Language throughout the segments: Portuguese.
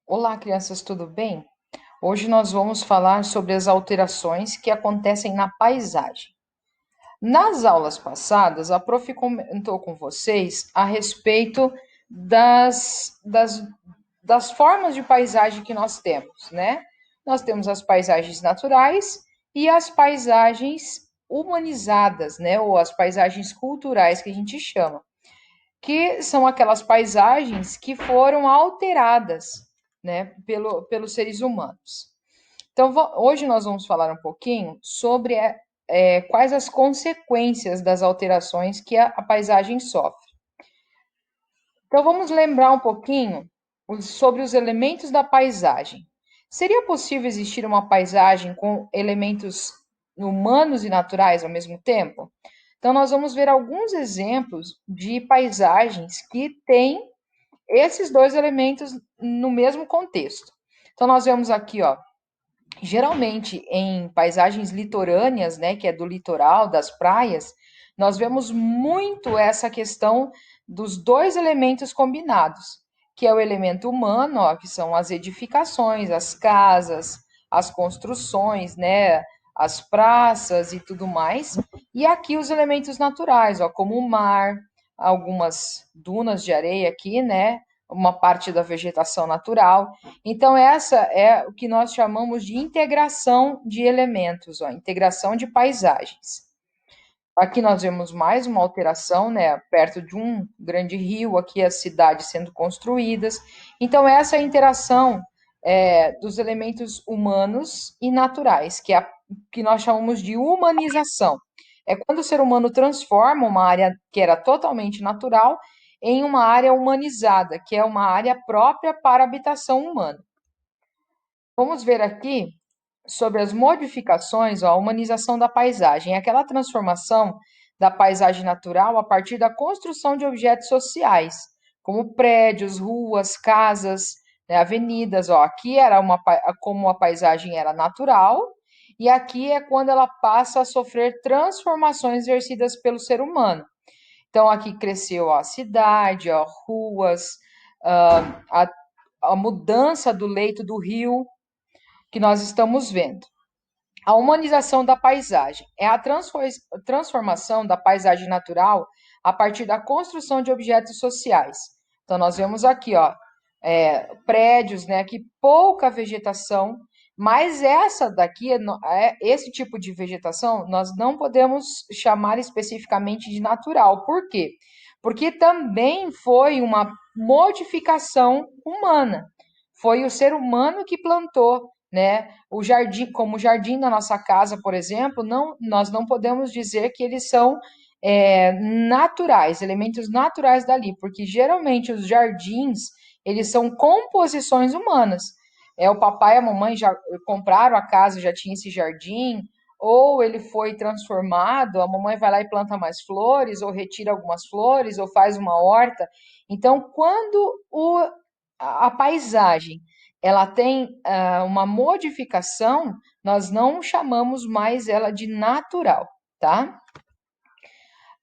Olá, crianças, tudo bem? Hoje nós vamos falar sobre as alterações que acontecem na paisagem. Nas aulas passadas, a prof comentou com vocês a respeito das formas de paisagem que nós temos, né? Nós temos as paisagens naturais e as paisagens humanizadas, né? Ou as paisagens culturais que a gente chama, que são aquelas paisagens que foram alteradas, né, pelos seres humanos. Então, hoje nós vamos falar um pouquinho sobre quais as consequências das alterações que a paisagem sofre. Então, vamos lembrar um pouquinho sobre os elementos da paisagem. Seria possível existir uma paisagem com elementos humanos e naturais ao mesmo tempo? Então, nós vamos ver alguns exemplos de paisagens que têm esses dois elementos no mesmo contexto. Então, nós vemos aqui, ó, geralmente em paisagens litorâneas, né, que é do litoral, das praias, nós vemos muito essa questão dos dois elementos combinados, que é o elemento humano, ó, que são as edificações, as casas, as construções, né, as praças e tudo mais, e aqui os elementos naturais, ó, como o mar, algumas dunas de areia aqui, né, uma parte da vegetação natural. Então, essa é o que nós chamamos de integração de elementos, ó, integração de paisagens. Aqui nós vemos mais uma alteração, né, perto de um grande rio, aqui as cidades sendo construídas. Então, essa é a interação dos elementos humanos e naturais, que é a que nós chamamos de humanização. É quando o ser humano transforma uma área que era totalmente natural em uma área humanizada, que é uma área própria para a habitação humana. Vamos ver aqui sobre as modificações, ó, a humanização da paisagem, é aquela transformação da paisagem natural a partir da construção de objetos sociais, como prédios, ruas, casas, né, avenidas. Ó, aqui era como a paisagem era natural, e aqui é quando ela passa a sofrer transformações exercidas pelo ser humano. Então, aqui cresceu ó, a cidade, ó, ruas, ah, a mudança do leito do rio, que nós estamos vendo. A humanização da paisagem é a transformação da paisagem natural a partir da construção de objetos sociais. Então, nós vemos aqui, ó, prédios, né, aqui pouca vegetação, mas essa daqui, esse tipo de vegetação, nós não podemos chamar especificamente de natural. Por quê? Porque também foi uma modificação humana. Foi o ser humano que plantou, né? O jardim, como o jardim da nossa casa, por exemplo, nós não podemos dizer que eles são naturais, elementos naturais dali, porque geralmente os jardins eles são composições humanas. O papai e a mamãe já compraram a casa, já tinha esse jardim, ou ele foi transformado, a mamãe vai lá e planta mais flores, ou retira algumas flores, ou faz uma horta. Então, quando a paisagem ela tem uma modificação, nós não chamamos mais ela de natural, tá?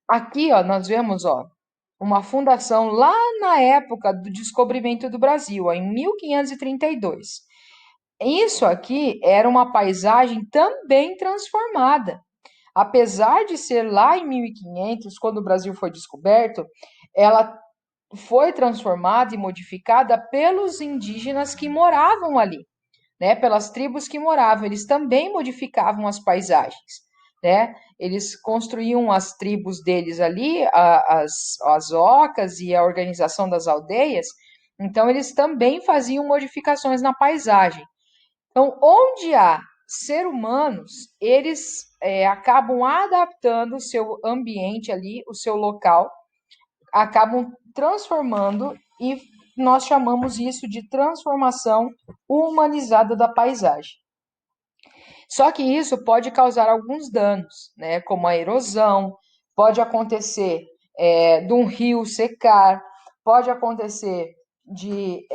Aqui, ó, nós vemos, ó, uma fundação lá na época do descobrimento do Brasil, ó, em 1532. Isso aqui era uma paisagem também transformada. Apesar de ser lá em 1500, quando o Brasil foi descoberto, ela foi transformada e modificada pelos indígenas que moravam ali, né? Pelas tribos que moravam. Eles também modificavam as paisagens, né? Eles construíam as tribos deles ali, as ocas e a organização das aldeias. Então, eles também faziam modificações na paisagem. Então, onde há ser humanos, eles acabam adaptando o seu ambiente ali, o seu local, acabam transformando e nós chamamos isso de transformação humanizada da paisagem. Só que isso pode causar alguns danos, né? Como a erosão, pode acontecer de um rio secar, pode acontecer de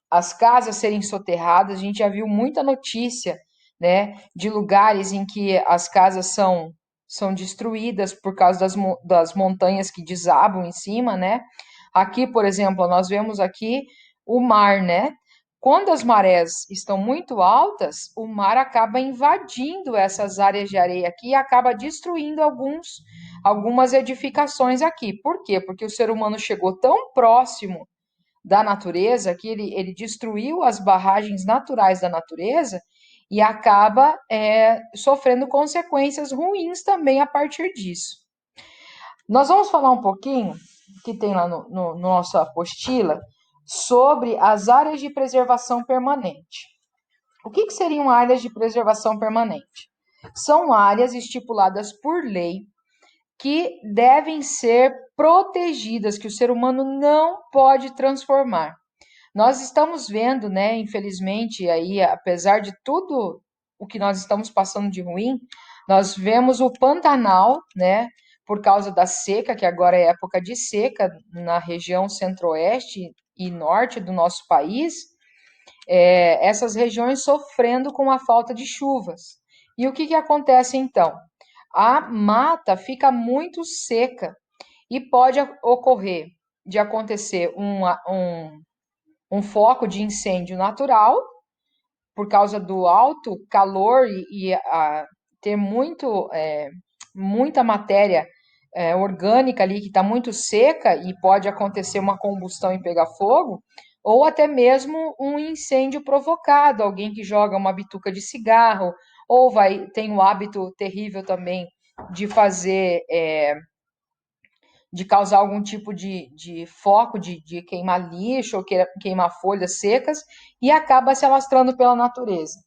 as casas serem soterradas. A gente já viu muita notícia, né, de lugares em que as casas são destruídas por causa das montanhas que desabam em cima, né? Aqui, por exemplo, nós vemos aqui o mar, né? Quando as marés estão muito altas, o mar acaba invadindo essas áreas de areia aqui e acaba destruindo algumas edificações aqui. Por quê? Porque o ser humano chegou tão próximo da natureza que ele destruiu as barragens naturais da natureza e acaba sofrendo consequências ruins também a partir disso. Nós vamos falar um pouquinho, que tem lá no nossa apostila, sobre as áreas de preservação permanente. O que seriam áreas de preservação permanente? São áreas estipuladas por lei que devem ser protegidas, que o ser humano não pode transformar. Nós estamos vendo, né, infelizmente, aí, apesar de tudo o que nós estamos passando de ruim, nós vemos o Pantanal, né, por causa da seca, que agora é época de seca na região centro-oeste e norte do nosso país, essas regiões sofrendo com a falta de chuvas. E o que acontece então? A mata fica muito seca e pode ocorrer de acontecer um foco de incêndio natural, por causa do alto calor ter muita matéria orgânica ali que está muito seca e pode acontecer uma combustão e pegar fogo, ou até mesmo um incêndio provocado, alguém que joga uma bituca de cigarro, ou tem o hábito terrível também de fazer de causar algum tipo de foco, de queimar lixo ou queimar folhas secas e acaba se alastrando pela natureza.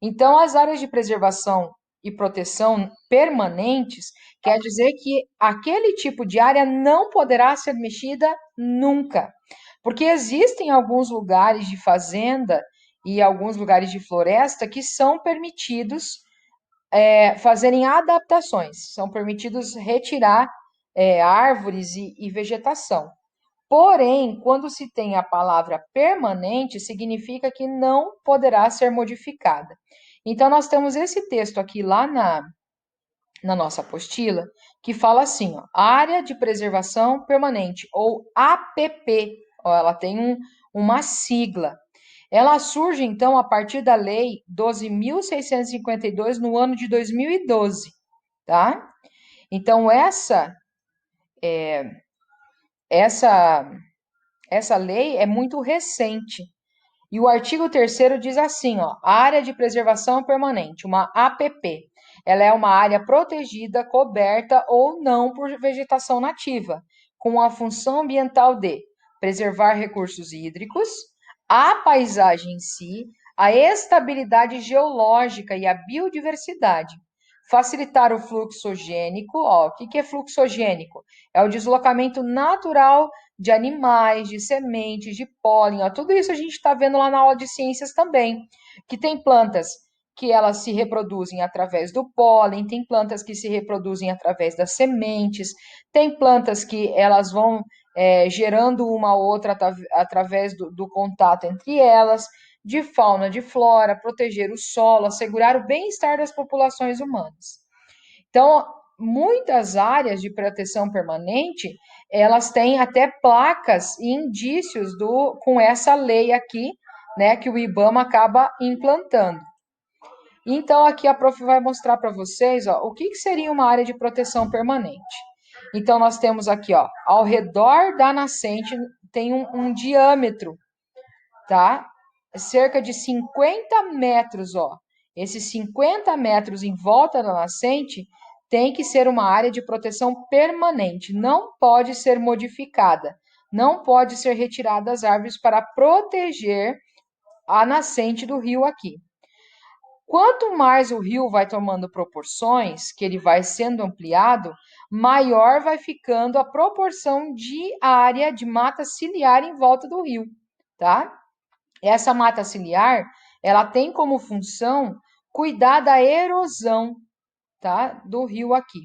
Então, as áreas de preservação e proteção permanentes quer dizer que aquele tipo de área não poderá ser mexida nunca, porque existem alguns lugares de fazenda e alguns lugares de floresta que são permitidos fazerem adaptações, são permitidos retirar árvores e vegetação. Porém, quando se tem a palavra permanente, significa que não poderá ser modificada. Então, nós temos esse texto aqui lá na nossa apostila, que fala assim, ó, Área de Preservação Permanente, ou APP. Ó, ela tem uma sigla. Ela surge, então, a partir da Lei 12.652, no ano de 2012, tá? Então, essa, essa lei é muito recente. E o artigo 3º diz assim, ó, Área de Preservação Permanente, uma APP. Ela é uma área protegida, coberta ou não por vegetação nativa, com a função ambiental de preservar recursos hídricos, a paisagem em si, a estabilidade geológica e a biodiversidade, facilitar o fluxogênico. Ó, o que é fluxogênico? É o deslocamento natural de animais, de sementes, de pólen. Ó, tudo isso a gente está vendo lá na aula de ciências também, que tem plantas que elas se reproduzem através do pólen, tem plantas que se reproduzem através das sementes, tem plantas que elas vão gerando uma outra através do contato entre elas, de fauna, de flora, proteger o solo, assegurar o bem-estar das populações humanas. Então, muitas áreas de proteção permanente, elas têm até placas e indícios com essa lei aqui, né, que o IBAMA acaba implantando. Então, aqui a prof vai mostrar para vocês, ó, o que seria uma área de proteção permanente. Então, nós temos aqui, ó, ao redor da nascente tem um diâmetro, tá? Cerca de 50 metros, ó. Esses 50 metros em volta da nascente tem que ser uma área de proteção permanente, não pode ser modificada, não pode ser retirada as árvores para proteger a nascente do rio aqui. Quanto mais o rio vai tomando proporções, que ele vai sendo ampliado, maior vai ficando a proporção de área de mata ciliar em volta do rio, tá? Essa mata ciliar, ela tem como função cuidar da erosão, tá, do rio aqui.